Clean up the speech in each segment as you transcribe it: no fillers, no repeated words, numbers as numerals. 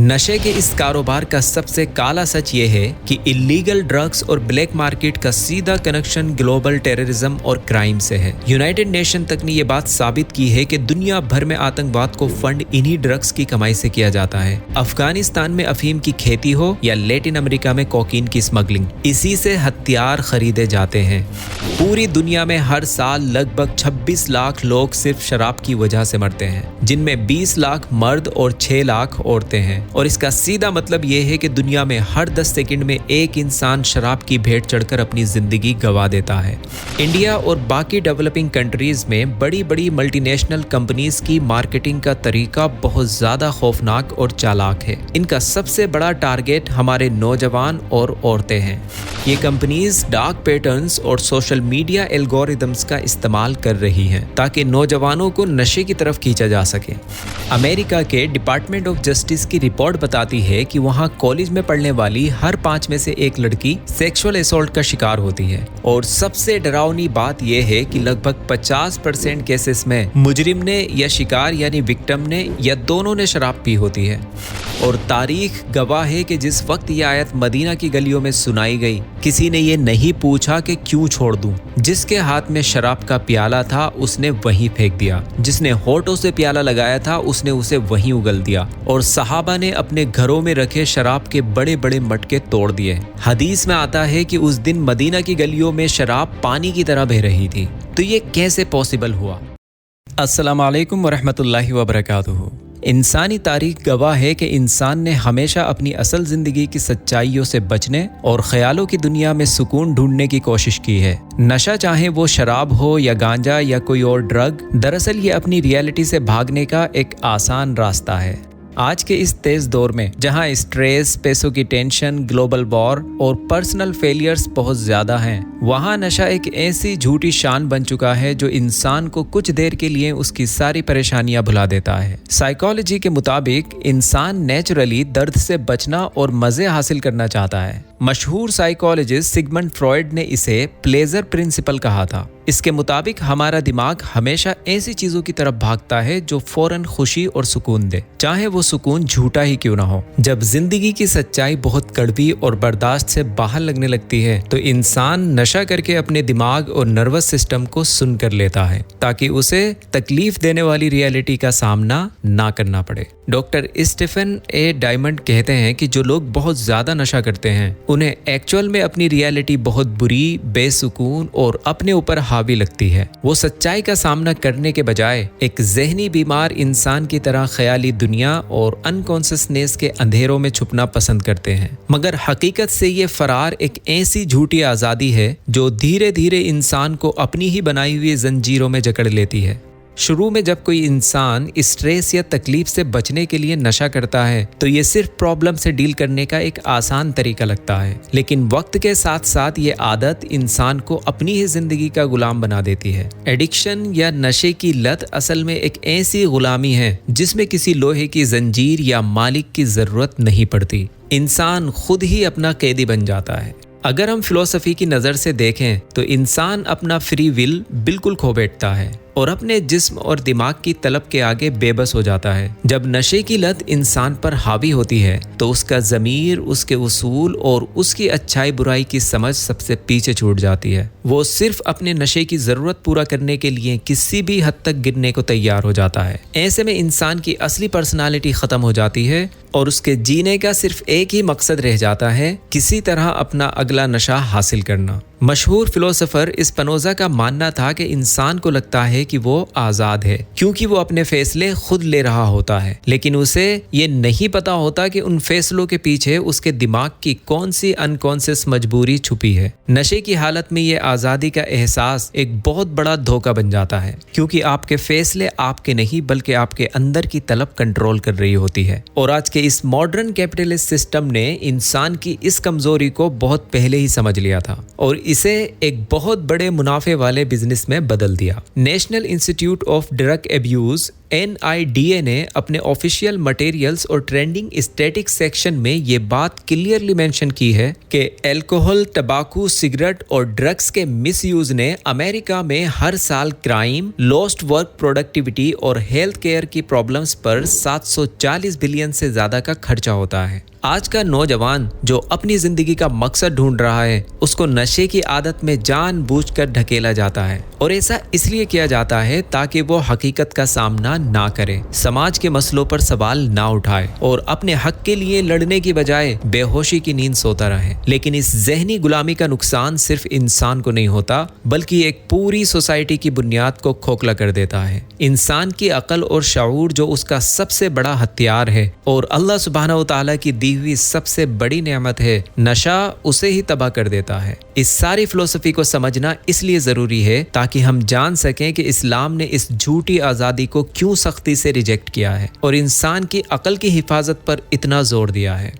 नशे के इस कारोबार का सबसे काला सच ये है कि इलीगल ड्रग्स और ब्लैक मार्केट का सीधा कनेक्शन ग्लोबल टेररिज्म और क्राइम से है। यूनाइटेड नेशन तक ने ये बात साबित की है कि दुनिया भर में आतंकवाद को फंड इन्हीं ड्रग्स की कमाई से किया जाता है। अफगानिस्तान में अफीम की खेती हो या लैटिन अमेरिका में कोकीन की स्मगलिंग, इसी से हथियार खरीदे जाते हैं। पूरी दुनिया में हर साल लगभग 26 लाख लोग सिर्फ शराब की वजह से मरते हैं, जिनमें 20 लाख मर्द और 6 लाख औरतें हैं। और इसका सीधा मतलब यह है कि दुनिया में हर 10 सेकंड में एक इंसान शराब की भेंट चढ़कर अपनी जिंदगी गंवा देता है। इंडिया और बाकी डेवलपिंग कंट्रीज में बड़ी बड़ी मल्टीनेशनल कंपनीज की मार्केटिंग का तरीका बहुत ज्यादा खौफनाक और चालाक है। इनका सबसे बड़ा टारगेट हमारे नौजवान और औरतें हैं। ये कंपनीज डार्क पैटर्न्स और सोशल मीडिया एल्गोरिदम्स का इस्तेमाल कर रही हैं ताकि नौजवानों को नशे की तरफ खींचा जा सके। अमेरिका के डिपार्टमेंट ऑफ जस्टिस की रिपोर्ट बताती है कि वहां कॉलेज में पढ़ने वाली हर 5 में से एक लड़की सेक्सुअल असॉल्ट का शिकार होती है। और सबसे डरावनी बात यह है कि लगभग 50% केसेस में मुजरिम ने या शिकार यानी विक्टिम ने या दोनों ने शराब पी होती है। और तारीख गवाह है कि जिस वक्त यह आयत मदीना की गलियों में सुनाई गई, किसी ने ये नहीं पूछा कि क्यों छोड़ दूं। जिसके हाथ में शराब का प्याला था उसने वहीं फेंक दिया, जिसने होठों से प्याला लगाया था उसने उसे वहीं उगल दिया। और सहाबा ने अपने घरों में रखे शराब के बड़े बड़े मटके तोड़ दिए। हदीस में आता है कि उस दिन मदीना की गलियों में शराब पानी की तरह बह रही थी। तो ये कैसे पॉसिबल हुआ? अस्सलाम वालेकुम वरहमतुल्लाहि वबरकातुहू। इंसानी तारीख गवाह है कि इंसान ने हमेशा अपनी असल जिंदगी की सच्चाइयों से बचने और ख्यालों की दुनिया में सुकून ढूंढने की कोशिश की है। नशा, चाहे वो शराब हो या गांजा या कोई और ड्रग, दरअसल ये अपनी रियलिटी से भागने का एक आसान रास्ता है। आज के इस तेज दौर में जहां स्ट्रेस, पैसों की टेंशन, ग्लोबल वॉर और पर्सनल फेलियर्स बहुत ज्यादा हैं, वहां नशा एक ऐसी झूठी शान बन चुका है जो इंसान को कुछ देर के लिए उसकी सारी परेशानियां भुला देता है। साइकोलॉजी के मुताबिक इंसान नेचुरली दर्द से बचना और मजे हासिल करना चाहता है। मशहूर साइकोलॉजिस्ट सिगमंड फ्रॉइड ने इसे प्लेजर प्रिंसिपल कहा था। इसके मुताबिक हमारा दिमाग हमेशा ऐसी चीजों की तरफ भागता है जो फौरन खुशी और सुकून दे, चाहे वो सुकून झूठा ही क्यों ना हो। जब जिंदगी की सच्चाई बहुत कड़वी और बर्दाश्त से बाहर लगने लगती है तो इंसान नशा करके अपने दिमाग और नर्वस सिस्टम को सुन कर लेता है ताकि उसे तकलीफ देने वाली रियलिटी का सामना ना करना पड़े। डॉक्टर स्टीफन ए डायमंड कहते हैं कि जो लोग बहुत ज्यादा नशा करते हैं उन्हें एक्चुअल में अपनी रियलिटी बहुत बुरी, बेसुकून और अपने ऊपर हावी लगती है। वो सच्चाई का सामना करने के बजाय एक ज़हनी बीमार इंसान की तरह ख्याली दुनिया और अनकॉन्शियसनेस के अंधेरों में छुपना पसंद करते हैं। मगर हकीकत से ये फरार एक ऐसी झूठी आज़ादी है जो धीरे धीरे इंसान को अपनी ही बनाई हुई जंजीरों में जकड़ लेती है। शुरू में जब कोई इंसान स्ट्रेस या तकलीफ से बचने के लिए नशा करता है तो ये सिर्फ प्रॉब्लम से डील करने का एक आसान तरीका लगता है, लेकिन वक्त के साथ साथ ये आदत इंसान को अपनी ही जिंदगी का गुलाम बना देती है। एडिक्शन या नशे की लत असल में एक ऐसी गुलामी है जिसमें किसी लोहे की जंजीर या मालिक की जरूरत नहीं पड़ती। इंसान खुद ही अपना कैदी बन जाता है। अगर हम फिलॉसफी की नज़र से देखें तो इंसान अपना फ्री विल बिल्कुल खो बैठता है और अपने जिस्म और दिमाग की तलब के आगे बेबस हो जाता है। जब नशे की लत इंसान पर हावी होती है तो उसका ज़मीर, उसके उसूल और उसकी अच्छाई बुराई की समझ सबसे पीछे छूट जाती है। वो सिर्फ अपने नशे की ज़रूरत पूरा करने के लिए किसी भी हद तक गिरने को तैयार हो जाता है। ऐसे में इंसान की असली पर्सनालिटी ख़त्म हो जाती है और उसके जीने का सिर्फ एक ही मकसद रह जाता है, किसी तरह अपना अगला नशा हासिल करना। मशहूर फिलोसोफर स्पिनोजा का मानना था कि इंसान को लगता है कि वो आज़ाद है क्योंकि वो अपने फैसले खुद ले रहा होता है, लेकिन उसे ये नहीं पता होता कि उन फैसलों के पीछे उसके दिमाग की कौन सी अनकॉन्शियस मजबूरी छुपी है। नशे की हालत में ये आज़ादी का एहसास एक बहुत बड़ा धोखा बन जाता है क्योंकि आपके फैसले आपके नहीं बल्कि आपके अंदर की तलब कंट्रोल कर रही होती है। और आज के इस मॉडर्न कैपिटलिस्ट सिस्टम ने इंसान की इस कमजोरी को बहुत पहले ही समझ लिया था और इसे एक बहुत बड़े मुनाफे वाले बिजनेस में बदल दिया। National institute of drug abuse NIDA ने अपने ऑफिशियल मटेरियल्स और ट्रेंडिंग स्टैटिक्स सेक्शन में ये बात क्लियरली मेंशन की है कि अल्कोहल, तंबाकू, सिगरेट और ड्रग्स के मिसयूज ने अमेरिका में हर साल क्राइम, लॉस्ट वर्क प्रोडक्टिविटी और हेल्थ केयर की प्रॉब्लम्स पर 740 बिलियन से ज्यादा का खर्चा होता है। आज का नौजवान जो अपनी जिंदगी का मकसद ढूंढ रहा है, उसको नशे की आदत में जानबूझकर ढकेला जाता है और ऐसा इसलिए किया जाता है ताकि वो हकीकत का सामना ना करे, समाज के मसलों पर सवाल ना उठाए और अपने हक के लिए लड़ने की बजाय बेहोशी की नींद सोता रहे। लेकिन इस जहनी गुलामी का नुकसान सिर्फ इंसान को नहीं होता, बल्कि एक पूरी सोसाइटी की बुनियाद को खोखला कर देता है। इंसान की अकल और शऊर जो उसका सबसे बड़ा हथियार है और अल्लाह सुब्हानहू व तआला की दी हुई सबसे बड़ी नेमत है, नशा उसे ही तबाह कर देता है। इस सारी फिलोसफी को समझना इसलिए जरूरी है ताकि हम जान सकें कि इस्लाम ने इस झूठी आज़ादी को क्यों सख्ती से रिजेक्ट किया है और इंसान की अकल की हिफाजत पर इतना जोर दिया है।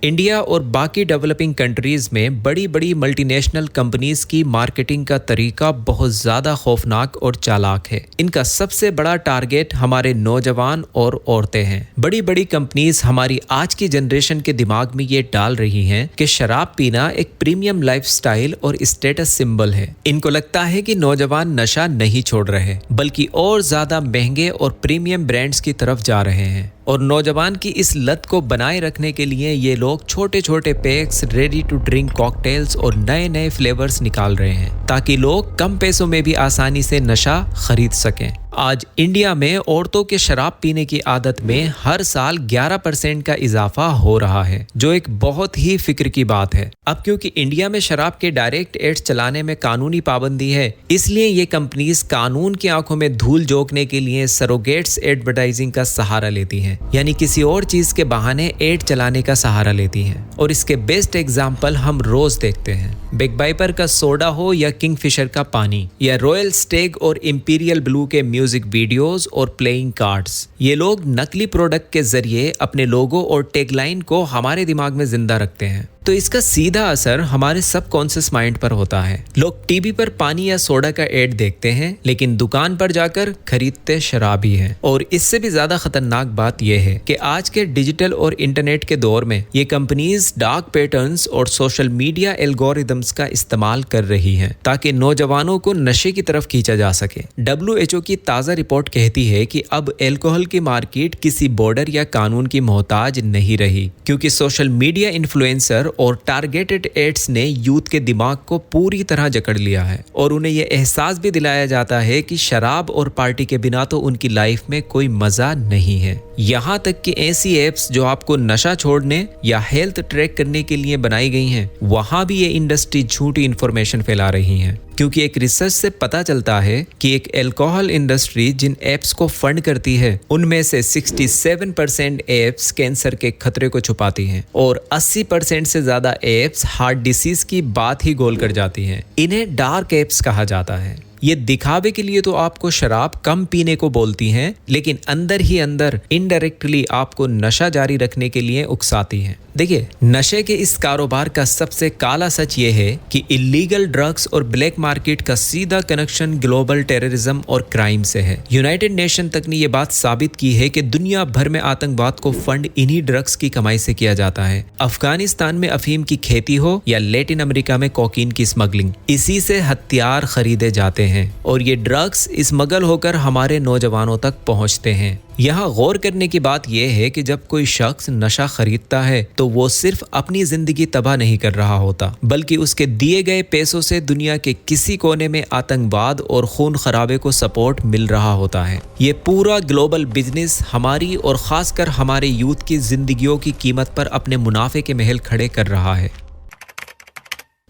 इंडिया और बाकी डेवलपिंग कंट्रीज में बड़ी बड़ी मल्टीनेशनल कंपनीज की मार्केटिंग का तरीका बहुत ज़्यादा खौफनाक और चालाक है। इनका सबसे बड़ा टारगेट हमारे नौजवान और औरतें हैं। बड़ी बड़ी कंपनीज हमारी आज की जनरेशन के दिमाग में ये डाल रही हैं कि शराब पीना एक प्रीमियम लाइफस्टाइल और स्टेटस सिंबल है। इनको लगता है कि नौजवान नशा नहीं छोड़ रहे, बल्कि और ज़्यादा महंगे और प्रीमियम ब्रांड्स की तरफ जा रहे हैं और नौजवान की इस लत को बनाए रखने के लिए ये लोग छोटे छोटे packs, ready to drink cocktails और नए नए फ्लेवर्स निकाल रहे हैं ताकि लोग कम पैसों में भी आसानी से नशा खरीद सकें। आज इंडिया में औरतों के शराब पीने की आदत में हर साल 11% का इजाफा हो रहा है, जो एक बहुत ही फिक्र की बात है। अब क्योंकि इंडिया में शराब के डायरेक्ट एड्स चलाने में कानूनी पाबंदी है, इसलिए ये कंपनीज कानून की आंखों में धूल झोंकने के लिए सरोगेट्स एडवर्टाइजिंग का सहारा लेती हैं, यानी किसी और चीज के बहाने एड चलाने का सहारा लेती हैं। और इसके बेस्ट एग्जाम्पल हम रोज देखते हैं। बिग बाइपर का सोडा हो या किंगफिशर का पानी या रॉयल स्टेग और इंपीरियल ब्लू के म्यूजिक वीडियोस और प्लेइंग कार्ड्स, ये लोग नकली प्रोडक्ट के जरिए अपने लोगो और टैगलाइन को हमारे दिमाग में जिंदा रखते हैं। तो इसका सीधा असर हमारे सबकॉन्शियस माइंड पर होता है। लोग टीवी पर पानी या सोडा का एड देखते हैं, लेकिन दुकान पर जाकर खरीदते शराब ही हैं। और इससे भी ज्यादा खतरनाक बात यह है कि आज के डिजिटल और इंटरनेट के दौर में ये कंपनीज डार्क पैटर्न्स और सोशल मीडिया एल्गोरिदम्स का इस्तेमाल कर रही हैं ताकि नौजवानों को नशे की तरफ खींचा जा सके। WHO की ताज़ा रिपोर्ट कहती है कि अब अल्कोहल की मार्केट किसी बॉर्डर या कानून की मोहताज नहीं रही, क्योंकि सोशल मीडिया इन्फ्लुएंसर और टारगेटेड एड्स ने यूथ के दिमाग को पूरी तरह जकड़ लिया है और उन्हें यह एहसास भी दिलाया जाता है कि शराब और पार्टी के बिना तो उनकी लाइफ में कोई मजा नहीं है। यहाँ तक कि ऐसी एप्स जो आपको नशा छोड़ने या हेल्थ ट्रैक करने के लिए बनाई गई हैं, वहाँ भी ये इंडस्ट्री झूठी इंफॉर्मेशन फैला रही है। क्योंकि एक रिसर्च से पता चलता है कि एक अल्कोहल इंडस्ट्री जिन एप्स को फंड करती है, उनमें से 67% एप्स कैंसर के खतरे को छुपाती हैं और 80% से ज्यादा एप्स हार्ट डिसीज की बात ही गोल कर जाती हैं। इन्हें डार्क एप्स कहा जाता है। ये दिखावे के लिए तो आपको शराब कम पीने को बोलती हैं, लेकिन अंदर ही अंदर इनडायरेक्टली आपको नशा जारी रखने के लिए उकसाती हैं। देखिए, नशे के इस कारोबार का सबसे काला सच ये है कि इलीगल ड्रग्स और ब्लैक मार्केट का सीधा कनेक्शन ग्लोबल टेररिज्म और क्राइम से है। यूनाइटेड नेशन तक ने ये बात साबित की है कि दुनिया भर में आतंकवाद को फंड इन्हीं ड्रग्स की कमाई से किया जाता है। अफगानिस्तान में अफीम की खेती हो या लैटिन अमेरिका में कोकीन की स्मगलिंग, इसी से हथियार खरीदे जाते हैं और ये ड्रग्स स्मगल होकर हमारे नौजवानों तक पहुंचते हैं। यहाँ गौर करने की बात यह है कि जब कोई शख्स नशा खरीदता है तो वो सिर्फ अपनी जिंदगी तबाह नहीं कर रहा होता, बल्कि उसके दिए गए पैसों से दुनिया के किसी कोने में आतंकवाद और खून खराबे को सपोर्ट मिल रहा होता है। ये पूरा ग्लोबल बिजनेस हमारी और खासकर हमारे यूथ की जिंदगियों की कीमत पर अपने मुनाफे के महल खड़े कर रहा है।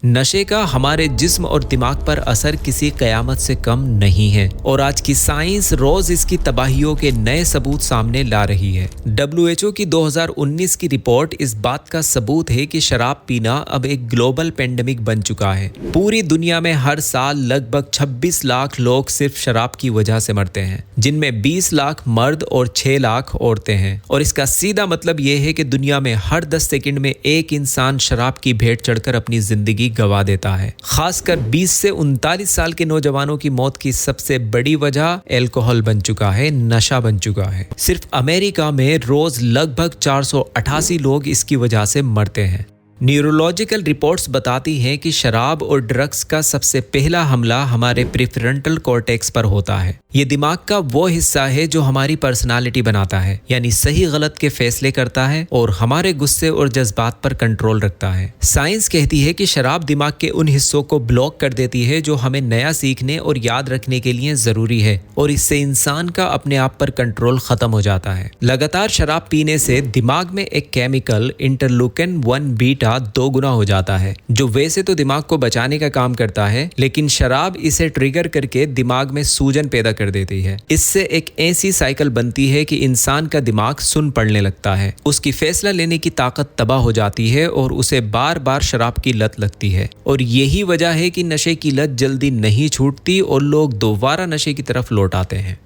नशे का हमारे जिस्म और दिमाग पर असर किसी कयामत से कम नहीं है और आज की साइंस रोज इसकी तबाहियों के नए सबूत सामने ला रही है। WHO की 2019 की रिपोर्ट इस बात का सबूत है कि शराब पीना अब एक ग्लोबल पेंडेमिक बन चुका है। पूरी दुनिया में हर साल लगभग 26 लाख लोग सिर्फ शराब की वजह से मरते हैं, जिनमें 20 लाख मर्द और 6 लाख औरतें हैं। और इसका सीधा मतलब यह है कि दुनिया में हर 10 सेकंड में एक इंसान शराब की भेंट चढ़कर अपनी जिंदगी जिंदगी गंवा देता है। खासकर 20 से 39 साल के नौजवानों की मौत की सबसे बड़ी वजह अल्कोहल बन चुका है, नशा बन चुका है। सिर्फ अमेरिका में रोज लगभग 488 लोग इसकी वजह से मरते हैं। न्यूरोलॉजिकल रिपोर्ट्स बताती हैं कि शराब और ड्रग्स का सबसे पहला हमला हमारे प्रीफ्रंटल कॉर्टेक्स पर होता है। ये दिमाग का वो हिस्सा है जो हमारी पर्सनालिटी बनाता है, यानी सही गलत के फैसले करता है और हमारे गुस्से और जज्बात पर कंट्रोल रखता है। साइंस कहती है कि शराब दिमाग के उन हिस्सों को ब्लॉक कर देती है जो हमें नया सीखने और याद रखने के लिए जरूरी है, और इससे इंसान का अपने आप पर कंट्रोल खत्म हो जाता है। लगातार शराब पीने से दिमाग में एक केमिकल इंटरलूकिन 1 बीटा 2 गुना हो जाता है, जो वैसे तो दिमाग को बचाने का काम करता है, लेकिन शराब इसे ट्रिगर करके दिमाग में सूजन पैदा कर देती है। इससे एक ऐसी साइकिल बनती है कि इंसान का दिमाग सुन पड़ने लगता है, उसकी फैसला लेने की ताकत तबाह हो जाती है और उसे बार बार शराब की लत लगती है। और यही वजह है कि नशे की लत जल्दी नहीं छूटती और लोग दोबारा नशे की तरफ लौट आते हैं।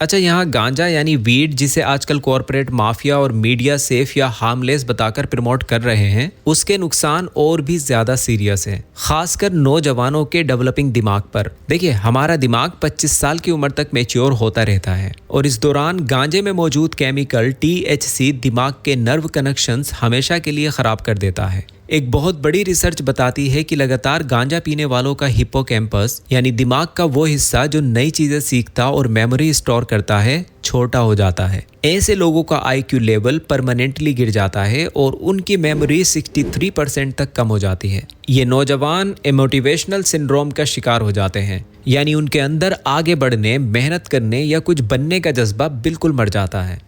अच्छा, यहाँ गांजा यानी वीड, जिसे आजकल कॉर्पोरेट माफिया और मीडिया सेफ या हार्मलेस बताकर प्रमोट कर रहे हैं, उसके नुकसान और भी ज्यादा सीरियस हैं, खासकर नौजवानों के डेवलपिंग दिमाग पर। देखिए, हमारा दिमाग 25 साल की उम्र तक मैच्योर होता रहता है और इस दौरान गांजे में मौजूद केमिकल THC दिमाग के नर्व कनेक्शंस हमेशा के लिए खराब कर देता है। एक बहुत बड़ी रिसर्च बताती है कि लगातार गांजा पीने वालों का हिप्पोकैम्पस यानी दिमाग का वो हिस्सा जो नई चीजें सीखता और मेमोरी स्टोर करता है, छोटा हो जाता है। ऐसे लोगों का IQ लेवल परमानेंटली गिर जाता है और उनकी मेमोरी 63% तक कम हो जाती है। ये नौजवान इमोटिवेशनल सिंड्रोम का शिकार हो जाते हैं, यानी उनके अंदर आगे बढ़ने, मेहनत करने या कुछ बनने का जज्बा बिल्कुल मर जाता है।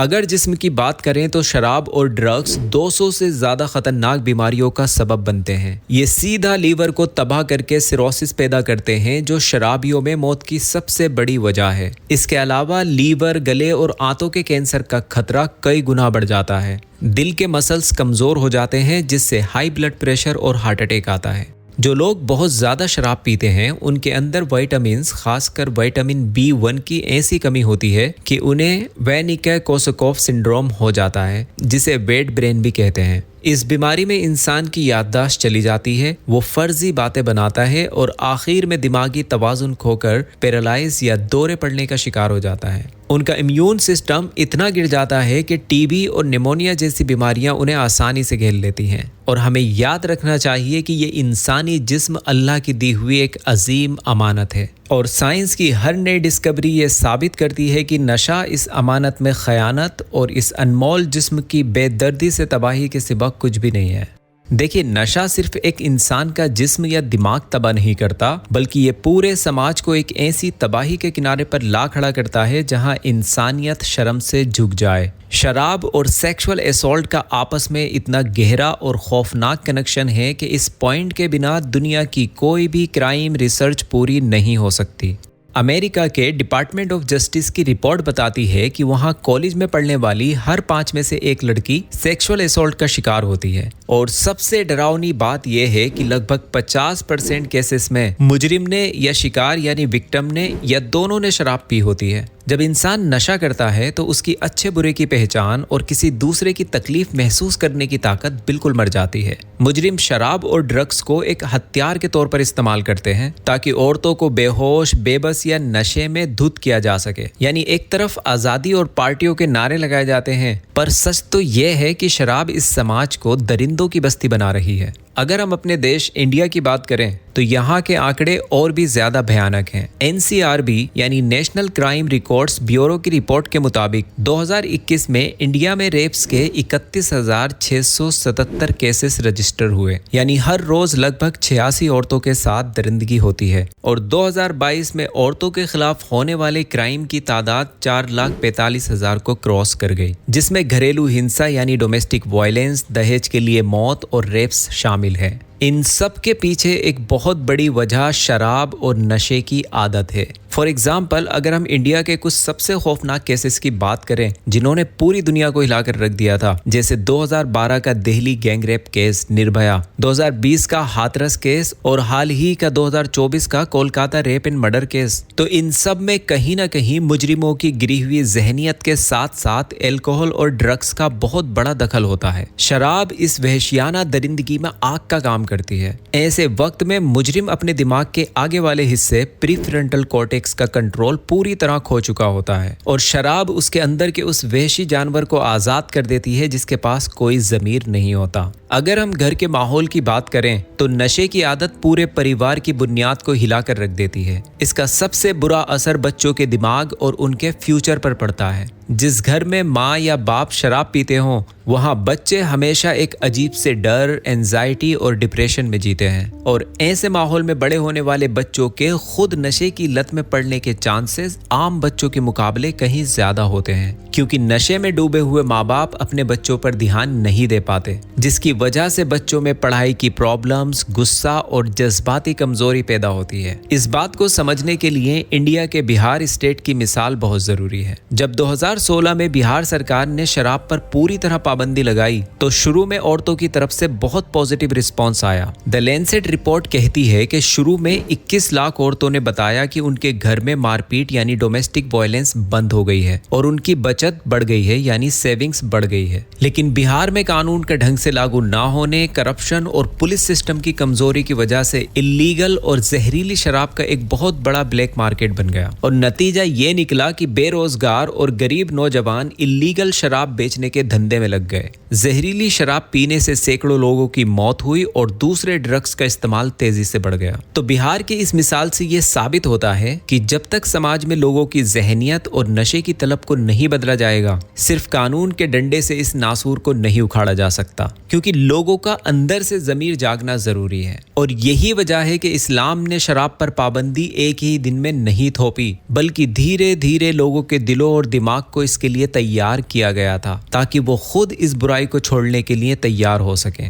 अगर जिस्म की बात करें तो शराब और ड्रग्स 200 से ज्यादा खतरनाक बीमारियों का सबब बनते हैं। ये सीधा लीवर को तबाह करके सिरोसिस पैदा करते हैं, जो शराबियों में मौत की सबसे बड़ी वजह है। इसके अलावा लीवर, गले और आंतों के कैंसर का खतरा कई गुना बढ़ जाता है। दिल के मसल्स कमजोर हो जाते हैं, जिससे हाई ब्लड प्रेशर और हार्ट अटैक आता है। जो लोग बहुत ज़्यादा शराब पीते हैं उनके अंदर विटामिन्स, खासकर विटामिन B1 की ऐसी कमी होती है कि उन्हें वेनिके-कोर्सकोफ सिंड्रोम हो जाता है, जिसे वेट ब्रेन भी कहते हैं। इस बीमारी में इंसान की याददाश्त चली जाती है, वो फर्जी बातें बनाता है और आखिर में दिमागी तवाज़ुन खोकर पैरालाइज या दौरे पड़ने का शिकार हो जाता है। उनका इम्यून सिस्टम इतना गिर जाता है कि TB और निमोनिया जैसी बीमारियां उन्हें आसानी से घेर लेती हैं। और हमें याद रखना चाहिए कि ये इंसानी जिस्म अल्लाह की दी हुई एक अजीम अमानत है, और साइंस की हर नई डिस्कवरी ये साबित करती है कि नशा इस अमानत में खयानत और इस अनमोल जिस्म की बेदर्दी से तबाही के सिवा कुछ भी नहीं है। देखिए, नशा सिर्फ एक इंसान का जिस्म या दिमाग तबाह नहीं करता, बल्कि ये पूरे समाज को एक ऐसी तबाही के किनारे पर ला खड़ा करता है जहां इंसानियत शर्म से झुक जाए। शराब और सेक्सुअल असॉल्ट का आपस में इतना गहरा और खौफनाक कनेक्शन है कि इस पॉइंट के बिना दुनिया की कोई भी क्राइम रिसर्च पूरी नहीं हो सकती। अमेरिका के डिपार्टमेंट ऑफ जस्टिस की रिपोर्ट बताती है कि वहां कॉलेज में पढ़ने वाली हर 5 में से एक लड़की सेक्सुअल असॉल्ट का शिकार होती है, और सबसे डरावनी बात यह है कि लगभग 50% केसेस में मुजरिम ने या शिकार यानी विक्टिम ने या दोनों ने शराब पी होती है। जब इंसान नशा करता है तो उसकी अच्छे बुरे की पहचान और किसी दूसरे की तकलीफ महसूस करने की ताकत बिल्कुल मर जाती है। मुजरिम शराब और ड्रग्स को एक हथियार के तौर पर इस्तेमाल करते हैं ताकि औरतों को बेहोश, बेबस या नशे में धुत किया जा सके। यानी एक तरफ आज़ादी और पार्टियों के नारे लगाए जाते हैं, पर सच तो यह है कि शराब इस समाज को दरिंदों की बस्ती बना रही है। अगर हम अपने देश इंडिया की बात करें तो यहाँ के आंकड़े और भी ज्यादा भयानक हैं। NCRB यानी नेशनल क्राइम रिकॉर्ड्स ब्यूरो की रिपोर्ट के मुताबिक 2021 में इंडिया में रेप्स के 31,677 केसेस रजिस्टर हुए, यानी हर रोज लगभग 86 औरतों के साथ दरिंदगी होती है। और 2022 में औरतों के खिलाफ होने वाले क्राइम की तादाद 4,45,000 को क्रॉस कर गई, जिसमें घरेलू हिंसा यानी डोमेस्टिक वायलेंस, दहेज के लिए मौत और रेप्स शामिल है। इन सब के पीछे एक बहुत बड़ी वजह शराब और नशे की आदत है। फॉर एग्जाम्पल, अगर हम इंडिया के कुछ सबसे खौफनाक केसेस की बात करें जिन्होंने पूरी दुनिया को हिलाकर रख दिया था, जैसे 2012 का Delhi gang rape case Nirbhaya, 2020 का हाथरस केस और हाल ही का 2024 का Kolkata rape and murder case, तो इन सब में कहीं ना कहीं मुजरिमों की गिरी हुई जहनियत के साथ साथ एल्कोहल और ड्रग्स का बहुत बड़ा दखल होता है। शराब इस वहशियाना दरिंदगी में आग का काम करती है। ऐसे वक्त में मुजरिम अपने दिमाग के आगे वाले हिस्से प्रीफ्रंटल कॉर्टेक्स का कंट्रोल पूरी तरह खो चुका होता है और शराब उसके अंदर के उस वहशी जानवर को आजाद कर देती है जिसके पास कोई ज़मीर नहीं होता। अगर हम घर के माहौल की बात करें तो नशे की आदत पूरे परिवार की बुनियाद को हिलाकर रख देती है। इसका सबसे बुरा असर बच्चों के दिमाग और उनके फ्यूचर पर पड़ता है। जिस घर में माँ या बाप शराब पीते हों वहाँ बच्चे हमेशा एक अजीब से डर, एंजाइटी और डिप्रेशन में जीते हैं और ऐसे माहौल में बड़े होने वाले बच्चों के खुद नशे की लत में पड़ने के चांसेस आम बच्चों के मुकाबले कहीं ज्यादा होते हैं, क्योंकि नशे में डूबे हुए माँ बाप अपने बच्चों पर ध्यान नहीं दे पाते, जिसकी वजह से बच्चों में पढ़ाई की प्रॉब्लम्स, गुस्सा और जज्बाती कमजोरी पैदा होती है। इस बात को समझने के लिए इंडिया के बिहार स्टेट की मिसाल बहुत जरूरी है। जब 2016 में बिहार सरकार ने शराब पर पूरी तरह पाबंदी लगाई तो शुरू में औरतों की तरफ से बहुत पॉजिटिव रिस्पॉन्स आया। द लैंसेट रिपोर्ट कहती है कि शुरू में 21 लाख औरतों ने बताया कि उनके घर में मारपीट यानी डोमेस्टिक वायलेंस बंद हो गई है और उनकी बचत बढ़ गई है यानी सेविंग्स बढ़ गई है। लेकिन बिहार में कानून का ढंग से लागू ना होने, करप्शन और पुलिस सिस्टम की कमजोरी की वजह से इल्लीगल और जहरीली शराब का एक बहुत बड़ा ब्लैक मार्केट बन गया और नतीजा ये निकला कि बेरोजगार और गरीब नौजवान इल्लीगल शराब बेचने के धंधे में लग गए। जहरीली शराब पीने से सैकड़ों लोगों की मौत हुई और दूसरे ड्रग्स का इस्तेमाल तेजी से बढ़ गया। तो बिहार की इस मिसाल से ये साबित होता है कि जब तक समाज में लोगों की जहनियत और नशे की तलब को नहीं बदला जाएगा, सिर्फ कानून के डंडे से इस नासूर को नहीं उखाड़ा जा सकता, क्योंकि लोगों का अंदर से जमीर जागना जरूरी है। और यही वजह है कि इस्लाम ने शराब पर पाबंदी एक ही दिन में नहीं थोपी, बल्कि धीरे धीरे लोगों के दिलों और दिमाग को इसके लिए तैयार किया गया था ताकि वो खुद इस बुराई को छोड़ने के लिए तैयार हो सकें।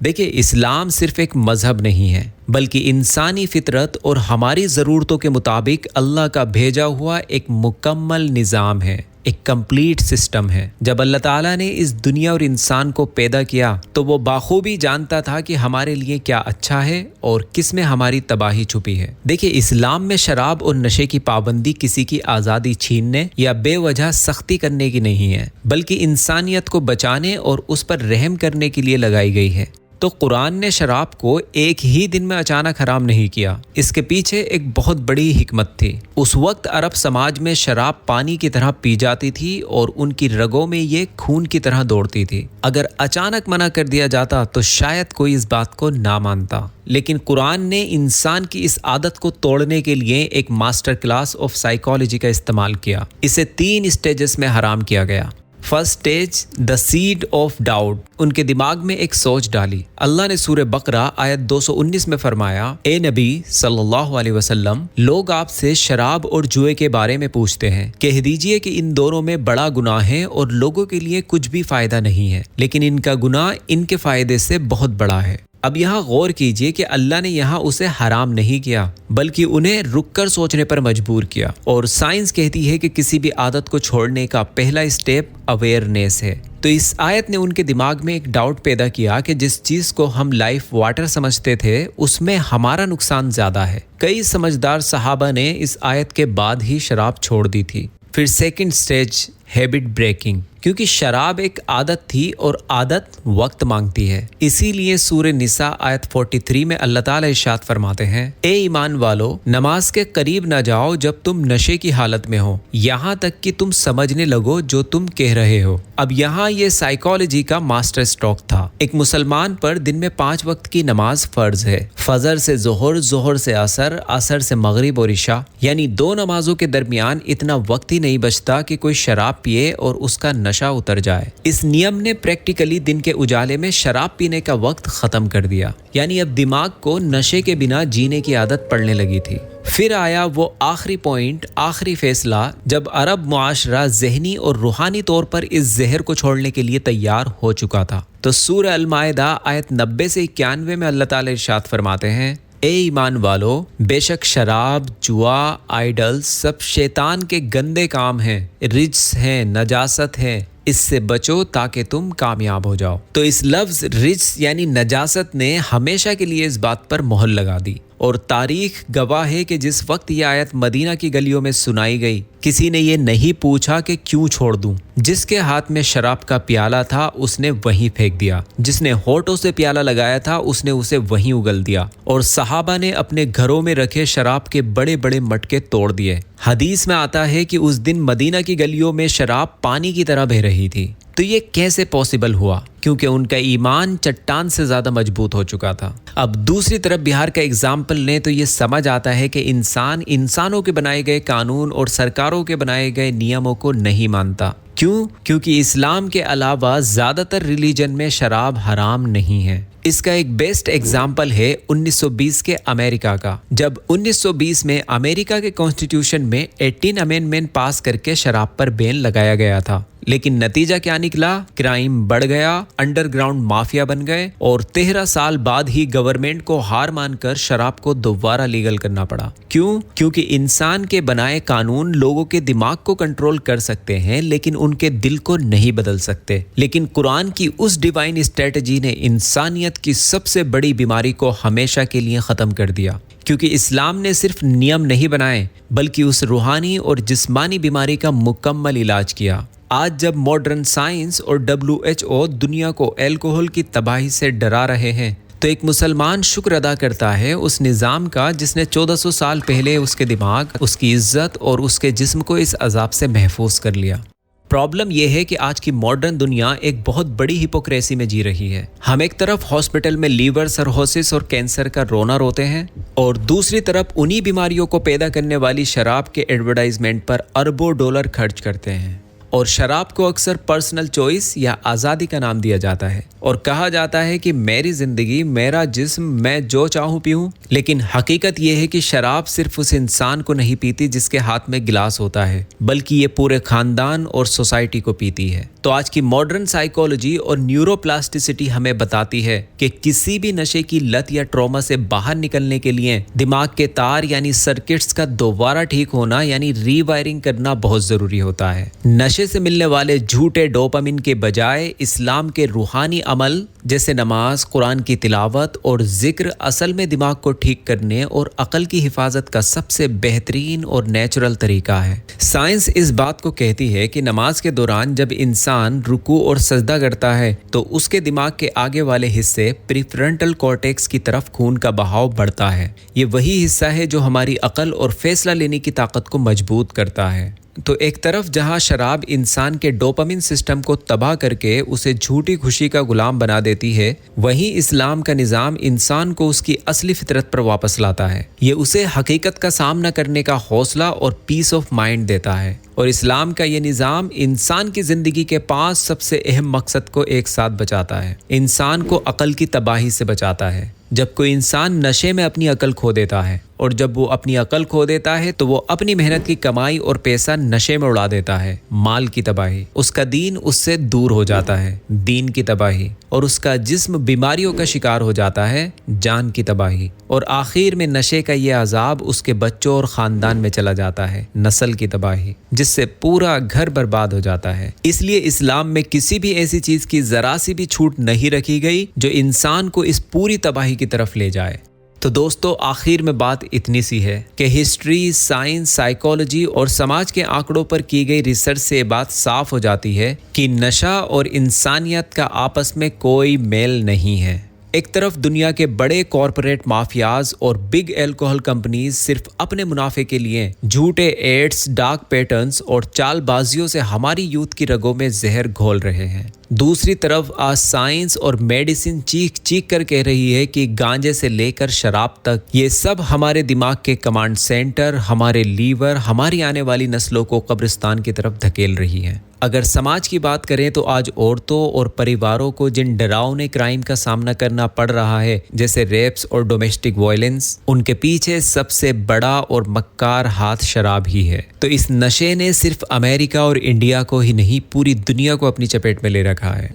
देखिए, इस्लाम सिर्फ एक मजहब नहीं है, बल्कि इंसानी फितरत और हमारी ज़रूरतों के मुताबिक अल्लाह का भेजा हुआ एक मुकम्मल निज़ाम है, एक कंप्लीट सिस्टम है। जब अल्लाह ताला ने इस दुनिया और इंसान को पैदा किया तो वो बाखूबी जानता था कि हमारे लिए क्या अच्छा है और किस में हमारी तबाही छुपी है। देखिए, इस्लाम में शराब और नशे की पाबंदी किसी की आज़ादी छीनने या बेवजह सख्ती करने की नहीं है, बल्कि इंसानियत को बचाने और उस पर रहम करने के लिए लगाई गई है। तो कुरान ने शराब को एक ही दिन में अचानक हराम नहीं किया। इसके पीछे एक बहुत बड़ी हिकमत थी। उस वक्त अरब समाज में शराब पानी की तरह पी जाती थी और उनकी रगों में ये खून की तरह दौड़ती थी। अगर अचानक मना कर दिया जाता तो शायद कोई इस बात को ना मानता, लेकिन कुरान ने इंसान की इस आदत को तोड़ने के लिए एक मास्टर क्लास ऑफ साइकोलॉजी का इस्तेमाल किया। इसे 3 स्टेजेस में हराम किया गया। First stage, the seed of doubt. उनके दिमाग में एक सोच डाली। अल्लाह ने सूरह बकरा आयत 219 में फरमाया, ए नबी सल्लल्लाहु अलैहि वसल्लम, लोग आपसे शराब और जुए के बारे में पूछते हैं, कह दीजिए कि इन दोनों में बड़ा गुनाह है और लोगों के लिए कुछ भी फायदा नहीं है, लेकिन इनका गुनाह इनके फायदे से बहुत बड़ा है। अब यहाँ गौर कीजिए कि अल्लाह ने यहाँ उसे हराम नहीं किया, बल्कि उन्हें रुककर सोचने पर मजबूर किया। और साइंस कहती है कि किसी भी आदत को छोड़ने का पहला स्टेप अवेयरनेस है। तो इस आयत ने उनके दिमाग में एक डाउट पैदा किया कि जिस चीज को हम लाइफ वाटर समझते थे उसमें हमारा नुकसान ज्यादा है। कई समझदार सहाबा ने इस आयत के बाद ही शराब छोड़ दी थी। फिर सेकंड स्टेज, हैबिट ब्रेकिंग, क्योंकि शराब एक आदत थी और आदत वक्त मांगती है। इसीलिए सूरह निसा आयत 43 में अल्लाह ताला इरशाद फरमाते हैं, ए ईमान वालो, नमाज के करीब न जाओ जब तुम नशे की हालत में हो, यहाँ तक कि तुम समझने लगो जो तुम कह रहे हो। अब यहाँ ये साइकोलॉजी का मास्टर स्ट्रोक था। एक मुसलमान पर दिन में 5 वक्त की नमाज फर्ज है। फजर से जोहर, जोहर से असर, असर से मगरिब और इशा, यानी 2 नमाजों के दरमियान इतना वक्त ही नहीं बचता कि कोई शराब पिए और उसका नशा उतर जाए। इस नियम ने प्रैक्टिकली दिन के उजाले में शराब पीने का वक्त खत्म कर दिया, यानी अब दिमाग को नशे के बिना जीने की आदत पड़ने लगी थी। फिर आया वो आखिरी पॉइंट, आखिरी फैसला, जब अरब मुआशरा ज़हनी और रूहानी तौर पर इस जहर को छोड़ने के लिए तैयार हो चुका था। तो सूरह अल-माइदा आयत 90 से 91 में अल्लाह ताला इरशाद फरमाते हैं, ए ईमान वालो, बेशक शराब, जुआ, आइडल सब शैतान के गंदे काम हैं, रिज्स हैं, नजासत हैं, इससे बचो ताकि तुम कामयाब हो जाओ। तो इस लफ्ज़ रिज्स यानी नजासत ने हमेशा के लिए इस बात पर मोहर लगा दी। और तारीख गवाह है कि जिस वक्त यह आयत मदीना की गलियों में सुनाई गई, किसी ने ये नहीं पूछा कि क्यों छोड़ दूं। जिसके हाथ में शराब का प्याला था उसने वहीं फेंक दिया, जिसने होठों से प्याला लगाया था उसने उसे वहीं उगल दिया, और सहाबा ने अपने घरों में रखे शराब के बड़े बड़े मटके तोड़ दिए। हदीस में आता है कि उस दिन मदीना की गलियों में शराब पानी की तरह बह रही थी। तो ये कैसे पॉसिबल हुआ? क्योंकि उनका ईमान चट्टान से ज़्यादा मजबूत हो चुका था। अब दूसरी तरफ बिहार का एग्जाम्पल लें तो ये समझ आता है कि इंसान इंसानों के बनाए गए कानून और सरकारों के बनाए गए नियमों को नहीं मानता। क्यों? क्योंकि इस्लाम के अलावा ज़्यादातर रिलीजन में शराब हराम नहीं है। इसका एक बेस्ट एग्जाम्पल है 1920 के अमेरिका का, जब 1920 में अमेरिका के कॉन्स्टिट्यूशन में 18 अमेंडमेंट पास करके शराब पर बैन लगाया गया था। लेकिन नतीजा क्या निकला? क्राइम बढ़ गया, अंडरग्राउंड माफिया बन गए, और 13 साल बाद ही गवर्नमेंट को हार मानकर शराब को दोबारा लीगल करना पड़ा। क्यों? क्योंकि इंसान के बनाए कानून लोगों के दिमाग को कंट्रोल कर सकते हैं लेकिन उनके दिल को नहीं बदल सकते। लेकिन कुरान की उस डिवाइन स्ट्रेटजी ने इंसानियत की सबसे बड़ी बीमारी को हमेशा के लिए ख़त्म कर दिया। क्योंकि इस्लाम ने सिर्फ नियम नहीं बनाए बल्कि उस रूहानी और जिस्मानी बीमारी का मुकम्मल इलाज किया। आज जब मॉडर्न साइंस और WHO दुनिया को अल्कोहल की तबाही से डरा रहे हैं, तो एक मुसलमान शुक्र अदा करता है उस निज़ाम का जिसने 1400 साल पहले उसके दिमाग, उसकी इज्जत और उसके जिस्म को इस अजाब से महफूज कर लिया। प्रॉब्लम यह है कि आज की मॉडर्न दुनिया एक बहुत बड़ी हिपोक्रेसी में जी रही है। हम एक तरफ हॉस्पिटल में लीवर सर्होसिस और कैंसर का रोना रोते हैं, और दूसरी तरफ उन्हीं बीमारियों को पैदा करने वाली शराब के एडवर्टाइजमेंट पर अरबों डॉलर खर्च करते हैं। और शराब को अक्सर पर्सनल चॉइस या आज़ादी का नाम दिया जाता है, और कहा जाता है कि मेरी ज़िंदगी, मेरा जिस्म, मैं जो चाहूँ पीऊँ। लेकिन हकीकत यह है कि शराब सिर्फ उस इंसान को नहीं पीती जिसके हाथ में गिलास होता है, बल्कि ये पूरे ख़ानदान और सोसाइटी को पीती है। तो आज की मॉडर्न साइकोलॉजी और न्यूरोप्लास्टिसिटी हमें बताती है कि किसी भी नशे की लत या ट्रॉमा से बाहर निकलने के लिए दिमाग के तार यानी सर्किट्स का दोबारा ठीक होना यानी रीवायरिंग करना बहुत ज़रूरी होता है। नशे से मिलने वाले झूठे डोपामिन के बजाय इस्लाम के रूहानी अमल जैसे नमाज, कुरान की तिलावत और जिक्र असल में दिमाग को ठीक करने और अकल की हिफाजत का सबसे बेहतरीन और नेचुरल तरीका है। साइंस इस बात को कहती है कि नमाज के दौरान जब इंसान रुकू और सजदा करता है तो उसके दिमाग के आगे वाले हिस्से प्रीफ्रंटल कॉर्टेक्स की तरफ खून का बहाव बढ़ता है। ये वही हिस्सा है जो हमारी अकल और फैसला लेने की ताकत को मजबूत करता है। तो एक तरफ जहां शराब इंसान के डोपामिन सिस्टम को तबाह करके उसे झूठी खुशी का गुलाम बना देती है, वहीं इस्लाम का निज़ाम इंसान को उसकी असली फितरत पर वापस लाता है। ये उसे हकीकत का सामना करने का हौसला और पीस ऑफ माइंड देता है। और इस्लाम का ये निज़ाम इंसान की ज़िंदगी के 5 सबसे अहम मकसद को एक साथ बचाता है। इंसान को अकल की तबाही से बचाता है। जब कोई इंसान नशे में अपनी अकल खो देता है, और जब वो अपनी अकल खो देता है तो वो अपनी मेहनत की कमाई और पैसा नशे में उड़ा देता है। माल की तबाही, उसका दीन उससे दूर हो जाता है, दीन की तबाही, और उसका जिस्म बीमारियों का शिकार हो जाता है, जान की तबाही, और आखिर में नशे का ये अजाब उसके बच्चों और ख़ानदान में चला जाता है, नस्ल की तबाही, जिससे पूरा घर बर्बाद हो जाता है। इसलिए इस्लाम में किसी भी ऐसी चीज़ की ज़रा सी भी छूट नहीं रखी गई जो इंसान को इस पूरी तबाही की तरफ ले जाए। तो दोस्तों, आखिर में बात इतनी सी है कि हिस्ट्री, साइंस, साइकोलॉजी और समाज के आंकड़ों पर की गई रिसर्च से बात साफ हो जाती है कि नशा और इंसानियत का आपस में कोई मेल नहीं है। एक तरफ दुनिया के बड़े कॉरपोरेट माफियाज और बिग अल्कोहल कंपनीज सिर्फ अपने मुनाफे के लिए झूठे एड्स, डार्क पैटर्न्स और चालबाजियों से हमारी यूथ की रगों में जहर घोल रहे हैं। दूसरी तरफ आज साइंस और मेडिसिन चीख चीख कर कह रही है कि गांजे से लेकर शराब तक ये सब हमारे दिमाग के कमांड सेंटर, हमारे लीवर, हमारी आने वाली नस्लों को कब्रिस्तान की तरफ धकेल रही है। अगर समाज की बात करें तो आज औरतों और परिवारों को जिन डरावने क्राइम का सामना करना पड़ रहा है, जैसे रेप्स और डोमेस्टिक वायलेंस, उनके पीछे सबसे बड़ा और मक्कार हाथ शराब ही है। तो इस नशे ने सिर्फ अमेरिका और इंडिया को ही नहीं, पूरी दुनिया को अपनी चपेट में ले रखा है।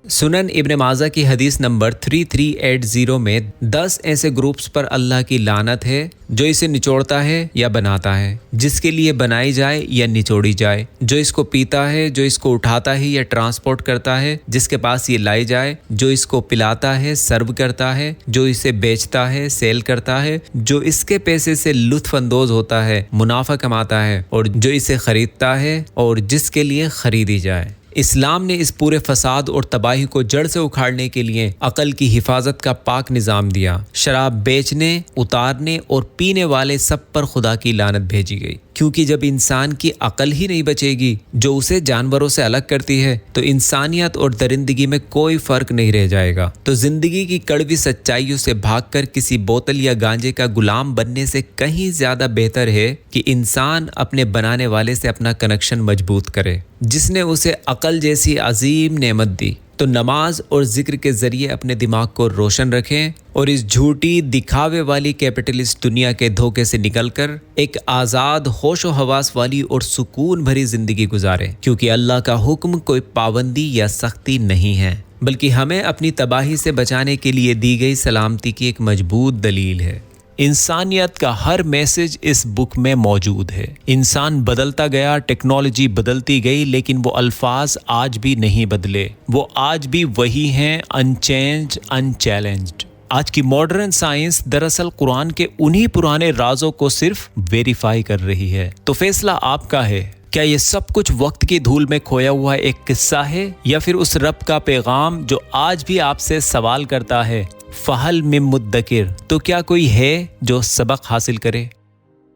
सुनन इब्न माजा की हदीस नंबर 3380 में 10 ऐसे ग्रुप्स पर अल्लाह की लानत है जो इसे निचोड़ता है या बनाता है, जिसके लिए बनाई जाए या निचोड़ी जाए, जो इसको पीता है, जो इसको उठाता है या ट्रांसपोर्ट करता है, जिसके पास ये लाई जाए, जो इसको पिलाता है, सर्व करता है, जो इसे बेचता है, सेल करता है, जो इसके पैसे से लुत्फ अंदोज होता है, मुनाफा कमाता है, और जो इसे खरीदता है और जिसके लिए खरीदी जाए। इस्लाम ने इस पूरे फसाद और तबाही को जड़ से उखाड़ने के लिए अकल की हिफाजत का पाक निज़ाम दिया। शराब बेचने, उतारने और पीने वाले सब पर खुदा की लानत भेजी गई, क्योंकि जब इंसान की अकल ही नहीं बचेगी जो उसे जानवरों से अलग करती है, तो इंसानियत और दरिंदगी में कोई फर्क नहीं रह जाएगा। तो जिंदगी की कड़वी सच्चाइयों से भागकर किसी बोतल या गांजे का गुलाम बनने से कहीं ज्यादा बेहतर है कि इंसान अपने बनाने वाले से अपना कनेक्शन मजबूत करे, जिसने उसे अकल जैसी अजीम नेमत दी। तो नमाज और जिक्र के जरिए अपने दिमाग को रोशन रखें और इस झूठी दिखावे वाली कैपिटलिस्ट दुनिया के धोखे से निकलकर एक आज़ाद होशो हवास वाली और सुकून भरी जिंदगी गुजारें, क्योंकि अल्लाह का हुक्म कोई पाबंदी या सख्ती नहीं है, बल्कि हमें अपनी तबाही से बचाने के लिए दी गई सलामती की एक मजबूत दलील है। इंसानियत का हर मैसेज इस बुक में मौजूद है। इंसान बदलता गया, टेक्नोलॉजी बदलती गई, लेकिन वो अल्फाज आज भी नहीं बदले। वो आज भी वही हैं, अनचेंज्ड, अनचैलेंज्ड। आज की मॉडर्न साइंस दरअसल कुरान के उन्हीं पुराने राजों को सिर्फ वेरीफाई कर रही है। तो फैसला आपका है, क्या ये सब कुछ वक्त की धूल में खोया हुआ एक किस्सा है, या फिर उस रब का पैगाम जो आज भी आपसे सवाल करता है, फहल मिन मुद्दकिर, तो क्या कोई है जो सबक हासिल करे?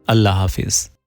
अल्लाह हाफिज।